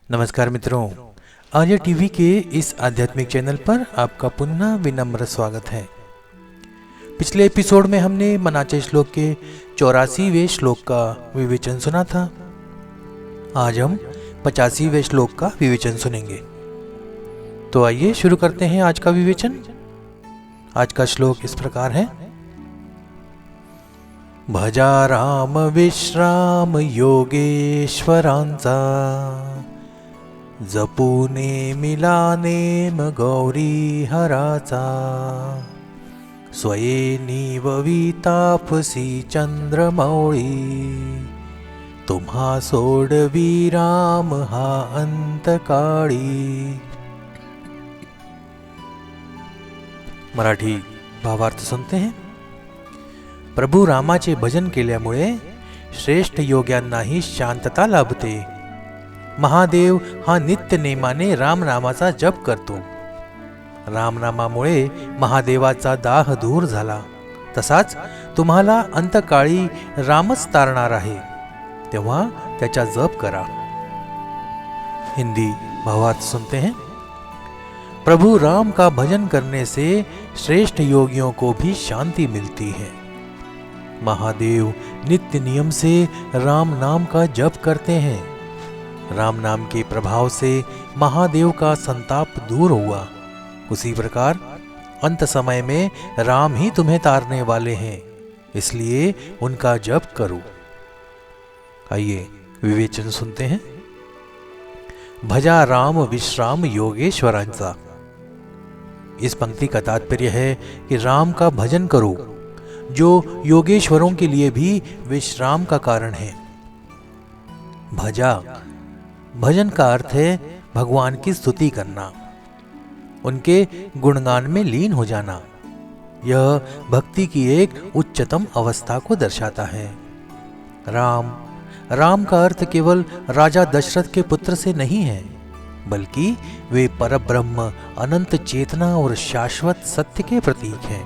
नमस्कार मित्रों, आर्य टीवी के इस आध्यात्मिक चैनल पर आपका पुनः विनम्र स्वागत है। पिछले एपिसोड में हमने मनाचे श्लोक के 84वें श्लोक का विवेचन सुना था। आज हम 85वें श्लोक का विवेचन सुनेंगे। तो आइए शुरू करते हैं आज का विवेचन। आज का श्लोक इस प्रकार है। भजा राम विश्राम योगेश्वरांचा, जपूने मिलानेम गौरी हराचा, स्वये निववितापसी चंद्रमौळी, तुम्हा सोडवी राम हा अंतकाळी। मराठी भावार्थ सुनते हैं। प्रभू रामाचे भजन केल्यामुळे श्रेष्ठ योग्यांनाही शांतता लाभते। महादेव हा नित्य नेमाने रामनामाचा जप करतो। रामनामामुळे महादेवाचा दाह दूर झाला। तसाच तुम्हाला अंतकाळी रामच तारणार आहे, तेव्हा त्याचा जप करा। हिंदी भावार्थ सुनते हैं। प्रभु राम का भजन करने से श्रेष्ठ योगियों को भी शांति मिलती है। महादेव नित्य नियम से राम नाम का जप करते हैं। राम नाम के प्रभाव से महादेव का संताप दूर हुआ। उसी प्रकार अंत समय में राम ही तुम्हें तारने वाले हैं, इसलिए उनका जप करो। आइए विवेचन सुनते हैं। भजा राम विश्राम योगेश्वरांचा। इस पंक्ति का तात्पर्य है कि राम का भजन करो, जो योगेश्वरों के लिए भी विश्राम का कारण है। भजा भजन का अर्थ है भगवान की स्तुति करना, उनके गुणगान में लीन हो जाना। यह भक्ति की एक उच्चतम अवस्था को दर्शाता है। राम का अर्थ केवल राजा दशरथ के पुत्र से नहीं है, बल्कि वे परब्रह्म, अनंत चेतना और शाश्वत सत्य के प्रतीक हैं।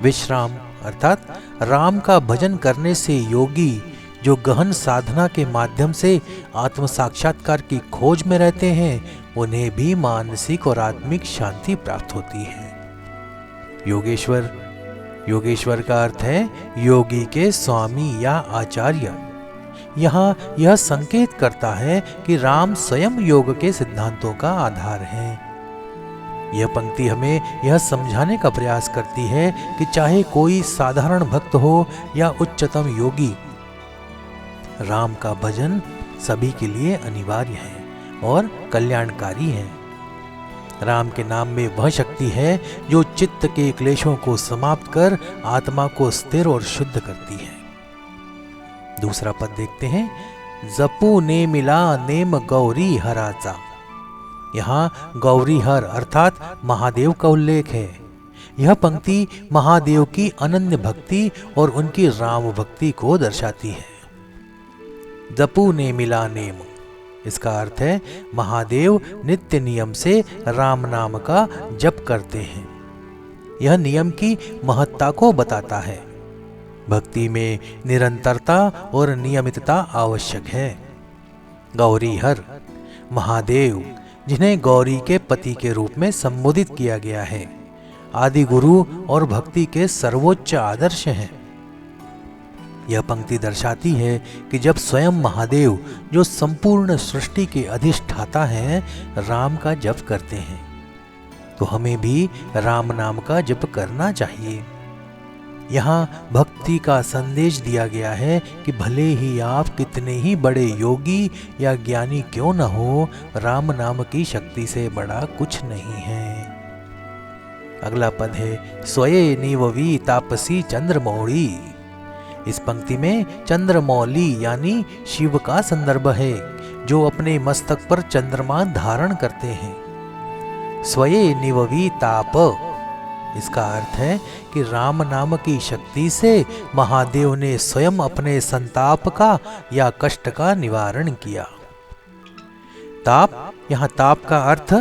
विश्राम अर्थात राम का भजन करने से योगी जो गहन साधना के माध्यम से आत्म साक्षात्कार की खोज में रहते हैं, उन्हें भी मानसिक और आत्मिक शांति प्राप्त होती है। योगेश्वर का अर्थ है योगी के स्वामी या आचार्य। यहाँ यह संकेत करता है कि राम स्वयं योग के सिद्धांतों का आधार है। यह पंक्ति हमें यह समझाने का प्रयास करती है कि चाहे कोई साधारण भक्त हो या उच्चतम योगी, राम का भजन सभी के लिए अनिवार्य है और कल्याणकारी है। राम के नाम में वह शक्ति है जो चित्त के क्लेशों को समाप्त कर आत्मा को स्थिर और शुद्ध करती है। दूसरा पद देखते हैं। जपू ने मिला नेम गौरी हराचा। यहाँ गौरी हर अर्थात महादेव का उल्लेख है। यह पंक्ति महादेव की अनन्य भक्ति और उनकी राम भक्ति को दर्शाती है। जपू ने मिला नेम, इसका अर्थ है महादेव नित्य नियम से राम नाम का जप करते हैं। यह नियम की महत्ता को बताता है। भक्ति में निरंतरता और नियमितता आवश्यक है। गौरी हर, महादेव जिन्हें गौरी के पति के रूप में संबोधित किया गया है, आदि गुरु और भक्ति के सर्वोच्च आदर्श हैं। यह पंक्ति दर्शाती है कि जब स्वयं महादेव, जो संपूर्ण सृष्टि के अधिष्ठाता हैं, राम का जप करते हैं, तो हमें भी राम नाम का जप करना चाहिए। यहाँ भक्ति का संदेश दिया गया है कि भले ही आप कितने ही बड़े योगी या ज्ञानी क्यों न हो, राम नाम की शक्ति से बड़ा कुछ नहीं है। अगला पद है स्वये निववी तापसी चंद्रमौली। इस पंक्ति में चंद्रमौली यानी शिव का संदर्भ है, जो अपने मस्तक पर चंद्रमा धारण करते हैं। स्वये निववी ताप, इसका अर्थ है कि राम नाम की शक्ति से महादेव ने स्वयं अपने संताप का या कष्ट का निवारण किया। ताप, यहाँ ताप का अर्थ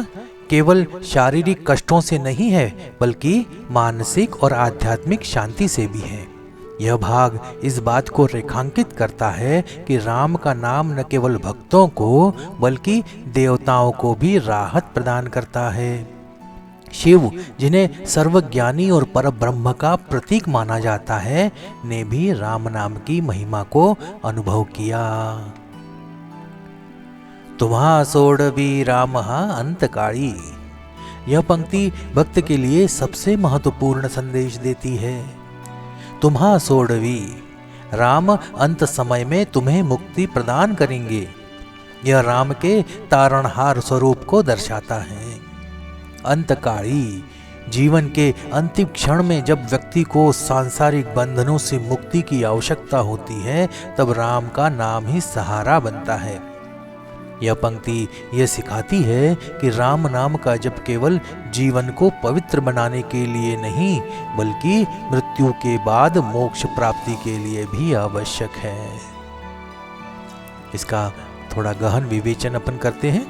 केवल शारीरिक कष्टों से नहीं है, बल्कि मानसिक और आध्यात्मिक शांति से भी है। यह भाग इस बात को रेखांकित करता है कि राम का नाम न केवल भक्तों को बल्कि देवताओं को भी राहत प्रदान करता है। शिव, जिन्हें सर्वज्ञानी और परब्रह्म का प्रतीक माना जाता है, ने भी राम नाम की महिमा को अनुभव किया। तुम्हा सोडवी रामहा अंतकाली। यह पंक्ति भक्त के लिए सबसे महत्वपूर्ण संदेश देती है। तुम्हा सोडवी, राम अंत समय में तुम्हें मुक्ति प्रदान करेंगे। यह राम के तारणहार स्वरूप को दर्शाता है। अंतकाली, जीवन के अंतिम क्षण में जब व्यक्ति को सांसारिक बंधनों से मुक्ति की आवश्यकता होती है, तब राम का नाम ही सहारा बनता है। यह पंक्ति यह सिखाती है कि राम नाम का जप केवल जीवन को पवित्र बनाने के लिए नहीं, बल्कि मृत्यु के बाद मोक्ष प्राप्ति के लिए भी आवश्यक है। इसका थोड़ा गहन विवेचन अपन करते हैं।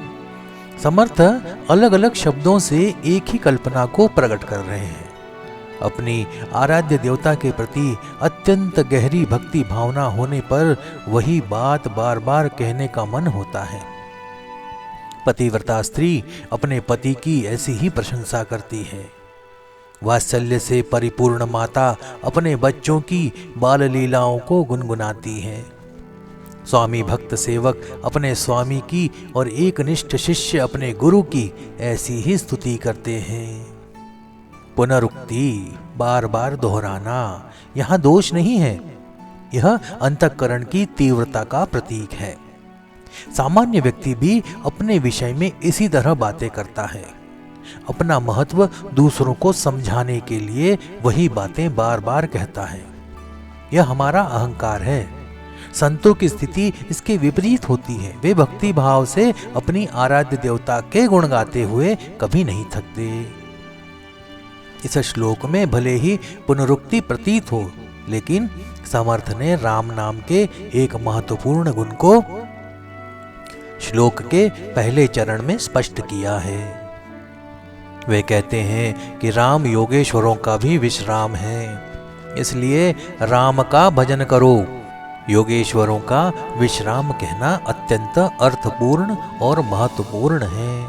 समर्थ अलग अलग शब्दों से एक ही कल्पना को प्रकट कर रहे हैं। अपनी आराध्य देवता के प्रति अत्यंत गहरी भक्ति भावना होने पर वही बात बार बार कहने का मन होता है। पतिव्रता स्त्री अपने पति की ऐसी ही प्रशंसा करती है। वात्सल्य से परिपूर्ण माता अपने बच्चों की बाल लीलाओं को गुनगुनाती है। स्वामी भक्त सेवक अपने स्वामी की और एकनिष्ठ शिष्य अपने गुरु की ऐसी ही स्तुति करते हैं। पुनरुक्ति, बार बार दोहराना, यहाँ दोष नहीं है। यह अंतःकरण की तीव्रता का प्रतीक है। सामान्य व्यक्ति भी अपने विषय में इसी तरह बातें करता है। अपना महत्व दूसरों को समझाने के लिए वही बातें बार बार कहता है। यह हमारा अहंकार है। संतों की स्थिति इसके विपरीत होती है। वे भक्ति भाव से अपनी आराध्य देवता के गुण गाते हुए कभी नहीं थकते। इस श्लोक में भले ही पुनरुक्ति प्रतीत हो, लेकिन समर्थ ने राम नाम के एक महत्वपूर्ण गुण को श्लोक के पहले चरण में स्पष्ट किया है। वे कहते हैं कि राम योगेश्वरों का भी विश्राम है, इसलिए राम का भजन करो। योगेश्वरों का विश्राम कहना अत्यंत अर्थपूर्ण और महत्वपूर्ण है।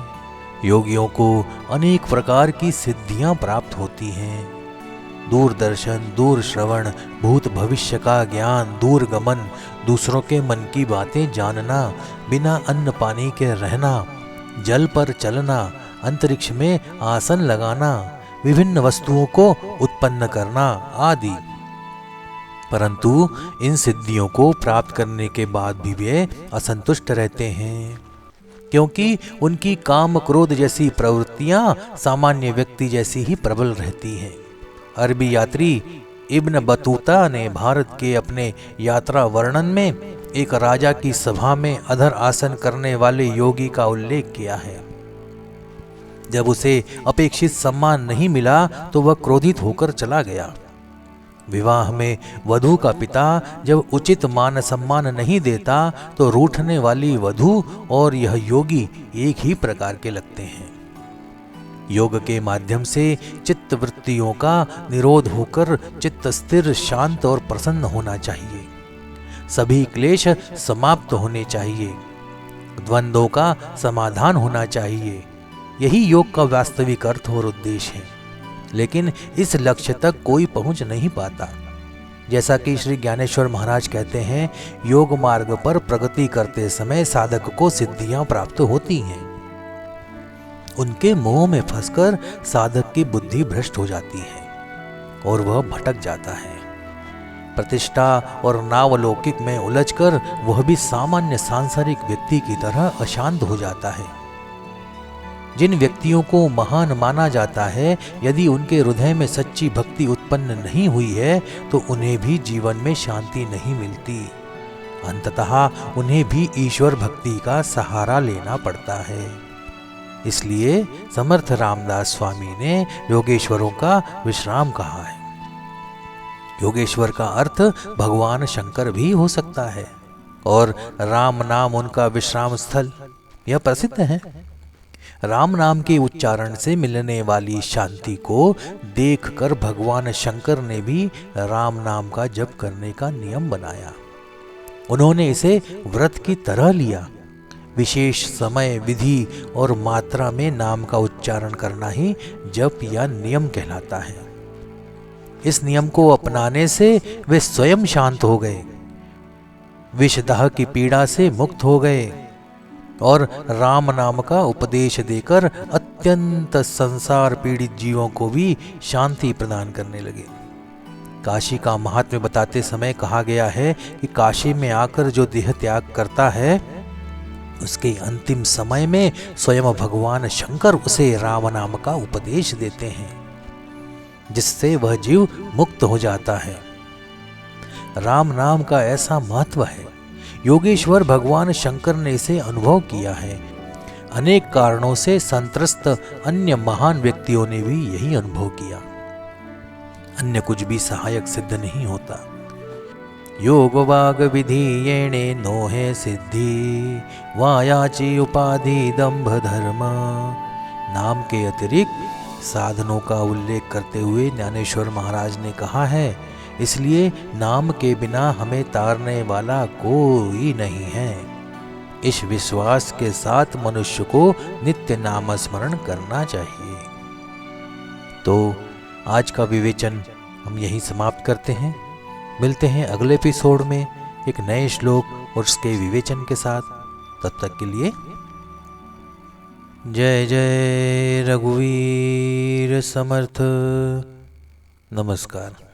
योगियों को अनेक प्रकार की सिद्धियां प्राप्त होती हैं। दूरदर्शन, दूर श्रवण, भूत भविष्य का ज्ञान, दूरगमन, दूसरों के मन की बातें जानना, बिना अन्न पानी के रहना, जल पर चलना, अंतरिक्ष में आसन लगाना, विभिन्न वस्तुओं को उत्पन्न करना आदि। परंतु इन सिद्धियों को प्राप्त करने के बाद भी वे असंतुष्ट रहते हैं, क्योंकि उनकी काम क्रोध जैसी प्रवृत्तियां सामान्य व्यक्ति जैसी ही प्रबल रहती हैं। अरबी यात्री इब्न बतूता ने भारत के अपने यात्रा वर्णन में एक राजा की सभा में अधर आसन करने वाले योगी का उल्लेख किया है। जब उसे अपेक्षित सम्मान नहीं मिला तो वह क्रोधित होकर चला गया। विवाह में वधू का पिता जब उचित मान सम्मान नहीं देता तो रूठने वाली वधू और यह योगी एक ही प्रकार के लगते हैं। योग के माध्यम से चित्त वृत्तियों का निरोध होकर चित्त स्थिर, शांत और प्रसन्न होना चाहिए। सभी क्लेश समाप्त होने चाहिए। द्वंद्वों का समाधान होना चाहिए। यही योग का वास्तविक अर्थ और उद्देश्य है। लेकिन इस लक्ष्य तक कोई पहुंच नहीं पाता। जैसा कि श्री ज्ञानेश्वर महाराज कहते हैं, योग मार्ग पर प्रगति करते समय साधक को सिद्धियां प्राप्त होती हैं। उनके मोह में फंसकर साधक की बुद्धि भ्रष्ट हो जाती है और वह भटक जाता है। प्रतिष्ठा और नावलौकिक में उलझकर वह भी सामान्य सांसारिक व्यक्ति की तरह अशांत हो जाता है। जिन व्यक्तियों को महान माना जाता है, यदि उनके हृदय में सच्ची भक्ति उत्पन्न नहीं हुई है तो उन्हें भी जीवन में शांति नहीं मिलती। अंततः उन्हें भी ईश्वर भक्ति का सहारा लेना पड़ता है। इसलिए समर्थ रामदास स्वामी ने योगेश्वरों का विश्राम कहा है। योगेश्वर का अर्थ भगवान शंकर भी हो सकता है और राम नाम उनका विश्राम स्थल, यह प्रसिद्ध है। राम नाम के उच्चारण से मिलने वाली शांति को देखकर भगवान शंकर ने भी राम नाम का जप करने का नियम बनाया। उन्होंने इसे व्रत की तरह लिया। विशेष समय, विधि और मात्रा में नाम का उच्चारण करना ही जप या नियम कहलाता है। इस नियम को अपनाने से वे स्वयं शांत हो गए, विषदाह की पीड़ा से मुक्त हो गए और राम नाम का उपदेश देकर अत्यंत संसार पीड़ित जीवों को भी शांति प्रदान करने लगे। काशी का महात्म्य बताते समय कहा गया है कि काशी में आकर जो देह त्याग करता है, उसके अंतिम समय में स्वयं भगवान शंकर उसे राम नाम का उपदेश देते हैं, जिससे वह जीव मुक्त हो जाता है। राम नाम का ऐसा महत्व है, योगेश्वर भगवान शंकर ने इसे अनुभव किया है। अनेक कारणों से संत्रस्त अन्य महान व्यक्तियों ने भी यही अनुभव किया। अन्य कुछ भी सहायक सिद्ध नहीं होता। योग वाग विधि येणे नोहे सिद्धि, वायाची उपाधि दंभ धर्म। नाम के अतिरिक्त साधनों का उल्लेख करते हुए ज्ञानेश्वर महाराज ने कहा है, इसलिए नाम के बिना हमें तारने वाला कोई नहीं है। इस विश्वास के साथ मनुष्य को नित्य नाम स्मरण करना चाहिए। तो आज का विवेचन हम यहीं समाप्त करते हैं। मिलते हैं अगले एपिसोड में एक नए श्लोक और उसके विवेचन के साथ। तब तक के लिए जय जय रघुवीर समर्थ। नमस्कार।